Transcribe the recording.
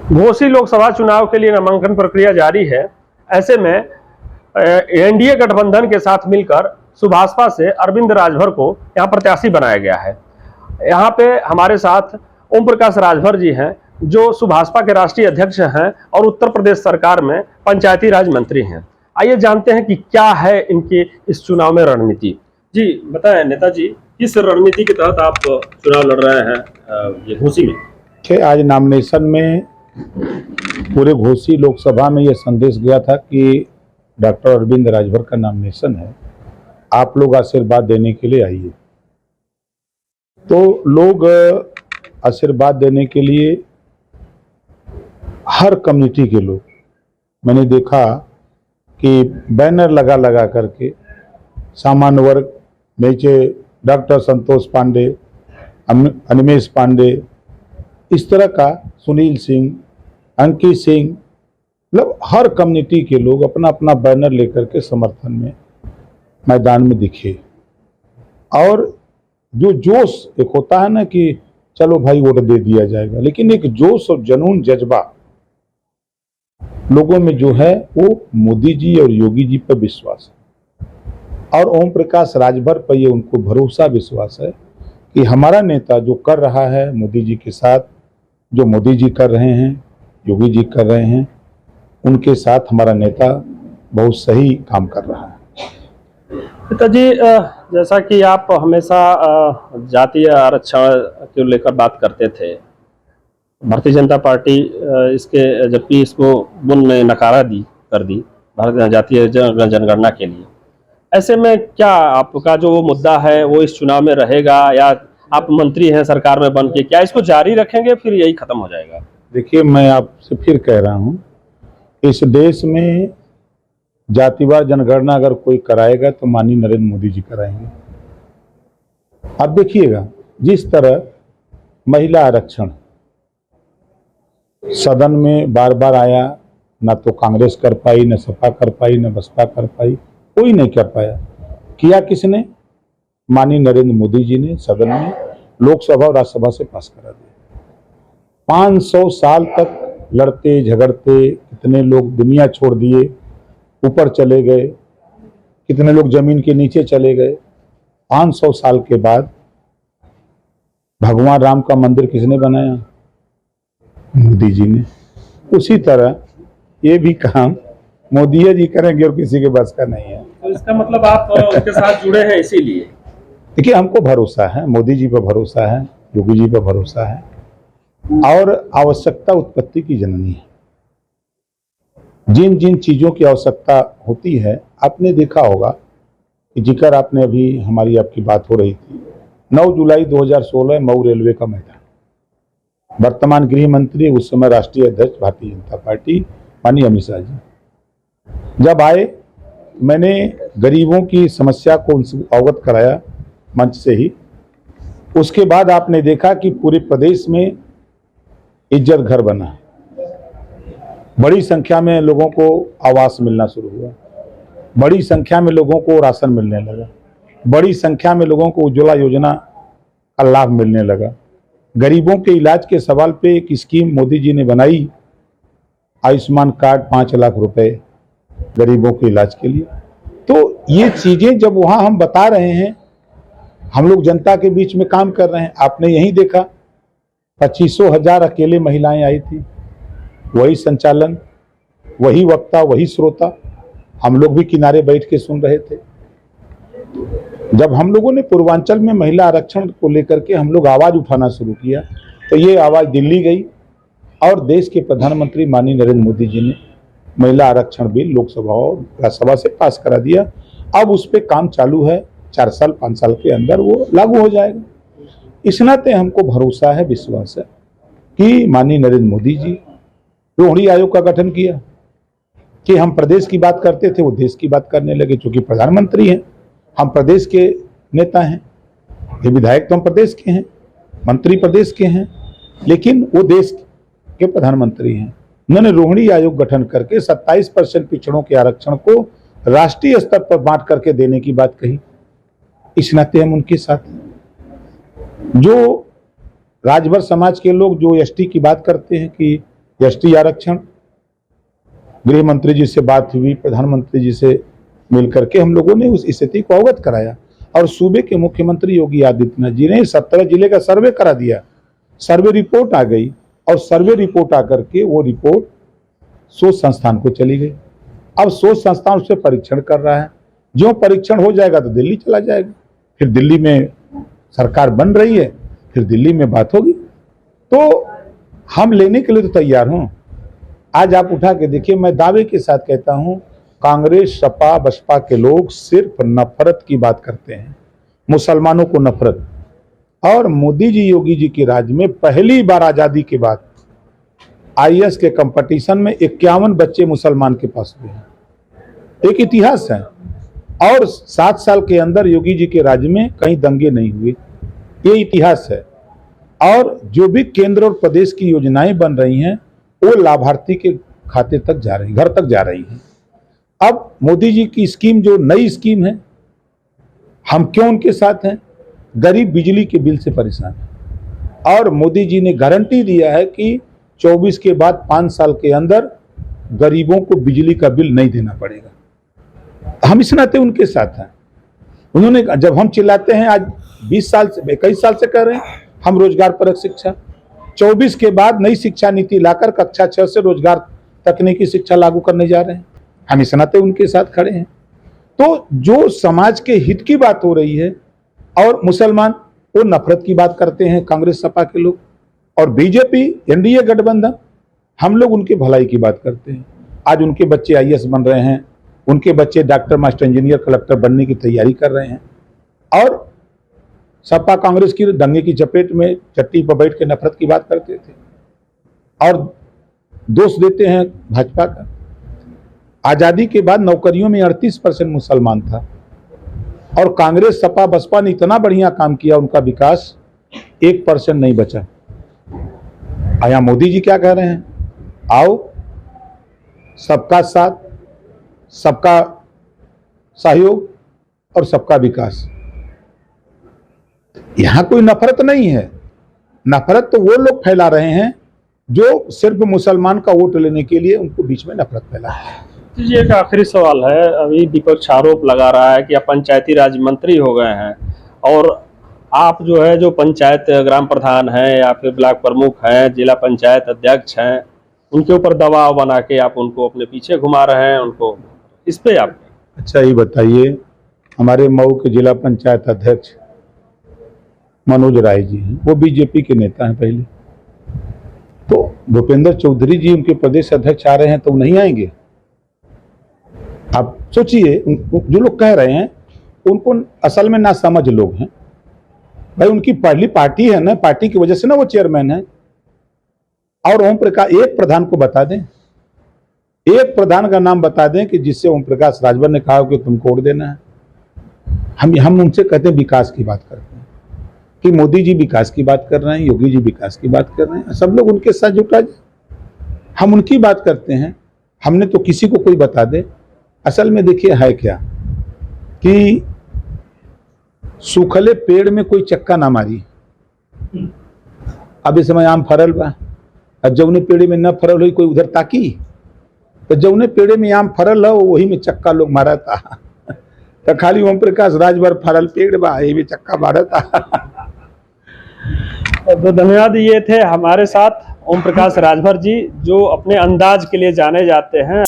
घोसी लोकसभा चुनाव के लिए नामांकन प्रक्रिया जारी है। ऐसे में एनडीए गठबंधन के साथ मिलकर सुभाषपा से अरविंद राजभर को यहाँ प्रत्याशी बनाया गया है। यहाँ पे हमारे साथ ओम प्रकाश राजभर जी हैं, जो सुभाषपा के राष्ट्रीय अध्यक्ष हैं और उत्तर प्रदेश सरकार में पंचायती राज मंत्री हैं। आइए जानते हैं कि क्या है इनकी इस चुनाव में रणनीति। जी बताएं नेताजी, किस रणनीति के तहत आप चुनाव लड़ रहे हैं ये घोसी में? आज नॉमिनेशन में पूरे घोसी लोकसभा में यह संदेश गया था कि डॉक्टर अरविंद राजभर का नॉमिनेशन है, आप लोग आशीर्वाद देने के लिए आइए। तो लोग आशीर्वाद देने के लिए हर कम्युनिटी के लोग, मैंने देखा कि बैनर लगा करके सामान्य वर्ग, नीचे डॉक्टर संतोष पांडे, अनिमेश पांडे, इस तरह का, सुनील सिंह, अंकित सिंह, मतलब हर कम्युनिटी के लोग अपना अपना बैनर लेकर के समर्थन में मैदान में दिखे। और जो जोश एक होता है ना कि चलो भाई वोट दे दिया जाएगा, लेकिन एक जोश और जुनून जज्बा लोगों में जो है वो मोदी जी और योगी जी पर विश्वास है और ओम प्रकाश राजभर पर ये उनको भरोसा विश्वास है कि हमारा नेता जो कर रहा है मोदी जी के साथ, जो मोदी जी कर रहे हैं, योगी जी कर रहे हैं, उनके साथ हमारा नेता बहुत सही काम कर रहा है। पिताजी, जैसा कि आप हमेशा जातीय आरक्षण को लेकर बात करते थे, भारतीय जनता पार्टी इसके जबकि इसको बुन ने नकारा कर दी भारत जातीय जनगणना के लिए, ऐसे में क्या आपका जो वो मुद्दा है वो इस चुनाव में रहेगा या आप मंत्री हैं सरकार में बन के, क्या इसको जारी रखेंगे फिर यही खत्म हो जाएगा? देखिए, मैं आपसे फिर कह रहा हूं, इस देश में जातिवार जनगणना अगर कोई कराएगा तो माननीय नरेंद्र मोदी जी कराएंगे। आप देखिएगा जिस तरह महिला आरक्षण सदन में बार बार आया, ना तो कांग्रेस कर पाई, न सपा कर पाई, न बसपा कर पाई, कोई नहीं कर पाया। किया किसने? माननीय नरेंद्र मोदी जी ने सदन में लोकसभा और राज्यसभा से पास करा दिया। 500 साल तक लड़ते झगड़ते कितने लोग दुनिया छोड़ दिए, ऊपर चले गए, कितने लोग जमीन के नीचे चले गए। 500 साल के बाद भगवान राम का मंदिर किसने बनाया? मोदी जी ने। उसी तरह ये भी काम मोदी जी करेंगे और किसी के बस का नहीं है। तो इसका मतलब आप उनके साथ जुड़े हैं इसीलिए? देखिए, हमको भरोसा है, मोदी जी पर भरोसा है, योगी जी पर भरोसा है और आवश्यकता उत्पत्ति की जननी है। जिन जिन चीजों की आवश्यकता होती है, आपने देखा होगा कि जिक्र आपने अभी हमारी आपकी बात हो रही थी, 9 जुलाई 2016 मऊ रेलवे का मैदान, वर्तमान गृह मंत्री, उस समय राष्ट्रीय अध्यक्ष भारतीय जनता पार्टी माननीय अमित शाह जी जब आए, मैंने गरीबों की समस्या को उनसे अवगत कराया मंच से ही। उसके बाद आपने देखा कि पूरे प्रदेश में इज्जत घर बना, बड़ी संख्या में लोगों को आवास मिलना शुरू हुआ, बड़ी संख्या में लोगों को राशन मिलने लगा, बड़ी संख्या में लोगों को उज्ज्वला योजना का लाभ मिलने लगा। गरीबों के इलाज के सवाल पे एक स्कीम मोदी जी ने बनाई, आयुष्मान कार्ड, 5 लाख रुपए गरीबों के इलाज के लिए। तो ये चीजें जब वहां हम बता रहे हैं, हम लोग जनता के बीच में काम कर रहे हैं। आपने यही देखा 25,000 अकेले महिलाएं आई थी, वही संचालन, वही वक्ता, वही श्रोता, हम लोग भी किनारे बैठ के सुन रहे थे। जब हम लोगों ने पूर्वांचल में महिला आरक्षण को लेकर के हम लोग आवाज उठाना शुरू किया, तो ये आवाज दिल्ली गई और देश के प्रधानमंत्री माननीय नरेंद्र मोदी जी ने महिला आरक्षण बिल लोकसभा और राज्यसभा से पास करा दिया। अब उस पर काम चालू है, 4 साल 5 साल के अंदर वो लागू हो जाएगा। इस नाते हमको भरोसा है, विश्वास है कि माननीय नरेंद्र मोदी जी रोहिणी आयोग का गठन किया कि हम प्रदेश की बात करते थे, वो देश की बात करने लगे। चूंकि प्रधानमंत्री हैं, हम प्रदेश के नेता हैं, ये विधायक तो हम प्रदेश के हैं, मंत्री प्रदेश के हैं, लेकिन वो देश के प्रधानमंत्री हैं। उन्होंने रोहिणी आयोग गठन करके 27% पिछड़ों के आरक्षण को राष्ट्रीय स्तर पर बांट करके देने की बात कही। इस नाते हम उनके साथ हैं। जो राजभर समाज के लोग जो एसटी की बात करते हैं कि एसटी आरक्षण, गृह मंत्री जी से बात हुई, प्रधानमंत्री जी से मिलकर के हम लोगों ने उस स्थिति को अवगत कराया और सूबे के मुख्यमंत्री योगी आदित्यनाथ जी ने 17 जिले का सर्वे करा दिया। सर्वे रिपोर्ट आ गई और सर्वे रिपोर्ट आकर के वो रिपोर्ट शोध संस्थान को चली गई। अब शोध संस्थान उससे परीक्षण कर रहा है। जो परीक्षण हो जाएगा तो दिल्ली चला जाएगा, फिर दिल्ली में सरकार बन रही है, फिर दिल्ली में बात होगी। तो हम लेने के लिए तो तैयार हूं। आज आप उठा के देखिए, मैं दावे के साथ कहता हूं, कांग्रेस, सपा, बसपा के लोग सिर्फ नफरत की बात करते हैं, मुसलमानों को नफरत। और मोदी जी, योगी जी के राज में पहली बार आजादी के बाद आईएएस के कंपटीशन में 51 बच्चे मुसलमान के पास हुए हैं। एक इतिहास है। और 7 साल के अंदर योगी जी के राज्य में कहीं दंगे नहीं हुए, ये इतिहास है। और जो भी केंद्र और प्रदेश की योजनाएं बन रही हैं वो लाभार्थी के खाते तक जा रही, घर तक जा रही हैं। अब मोदी जी की स्कीम, जो नई स्कीम है, हम क्यों उनके साथ हैं? गरीब बिजली के बिल से परेशान है और मोदी जी ने गारंटी दिया है कि 24 के बाद 5 साल के अंदर गरीबों को बिजली का बिल नहीं देना पड़ेगा। हम इस नाते उनके साथ हैं। उन्होंने, जब हम चिल्लाते हैं आज 20 साल से, 21 साल से कह रहे हैं हम रोजगार परक शिक्षा, 24 के बाद नई शिक्षा नीति लाकर कक्षा 6 से रोजगार तकनीकी शिक्षा लागू करने जा रहे हैं। हम इस नाते उनके साथ खड़े हैं। तो जो समाज के हित की बात हो रही है और मुसलमान वो नफरत की बात करते हैं, कांग्रेस सपा के लोग, और बीजेपी एनडीए गठबंधन, हम लोग उनके भलाई की बात करते हैं। आज उनके बच्चे आईएएस बन रहे हैं, उनके बच्चे डॉक्टर, मास्टर, इंजीनियर, कलेक्टर बनने की तैयारी कर रहे हैं। और सपा कांग्रेस की दंगे की चपेट में चट्टी पर बैठ के नफरत की बात करते थे और दोष देते हैं भाजपा का। आजादी के बाद नौकरियों में 38% मुसलमान था और कांग्रेस, सपा, बसपा ने इतना बढ़िया काम किया, उनका विकास 1% नहीं बचा। आया मोदी जी क्या कह रहे हैं? आओ, सबका साथ, सबका सहयोग और सबका विकास। यहां कोई नफरत नहीं है। नफरत तो वो लोग फैला रहे हैं जो सिर्फ मुसलमान का वोट लेने के लिए उनको बीच में नफरत फैला है। ये एक आखिरी सवाल है। अभी विपक्ष आरोप लगा रहा है कि आप पंचायती राज मंत्री हो गए हैं और आप जो है, जो पंचायत ग्राम प्रधान हैं या फिर ब्लॉक प्रमुख हैं, जिला पंचायत अध्यक्ष हैं, उनके ऊपर दबाव बना के आप उनको अपने पीछे घुमा रहे हैं उनको, इस पे आप? अच्छा, ये बताइए, हमारे मऊ के जिला पंचायत अध्यक्ष मनोज राय जी हैं, वो बीजेपी के नेता हैं पहले। तो भूपेंद्र चौधरी जी उनके प्रदेश अध्यक्ष आ रहे हैं तो नहीं आएंगे? आप सोचिए, जो लोग कह रहे हैं उनको असल में ना समझ लोग हैं भाई। उनकी पहली पार्टी है ना, पार्टी की वजह से ना वो चेयरमैन है। और ओम प्रकाश, एक प्रधान को बता दें, एक प्रधान का नाम बता दें कि जिससे ओम प्रकाश राजभर ने कहा कि तुमको वोट देना है। हम उनसे कहते हैं विकास की बात करते हैं कि मोदी जी विकास की बात कर रहे हैं, योगी जी विकास की बात कर रहे हैं, सब लोग उनके साथ जुटा जाए। हम उनकी बात करते हैं। हमने तो किसी को कोई बता दे। असल में देखिए है क्या कि सूखले पेड़ में कोई चक्का ना मारी। अब इस समय आम फरल बा, जौने पेड़े में न फरल हुई कोई उधर ताकी, तो जौने पेड़े में आम फरल हो वही में चक्का लोग मारा था। तो खाली ओम प्रकाश राजभर फरल पेड़ बा, ये भी चक्का मारा था। तो धन्यवाद। ये थे हमारे साथ ओम प्रकाश राजभर जी, जो अपने अंदाज के लिए जाने जाते हैं।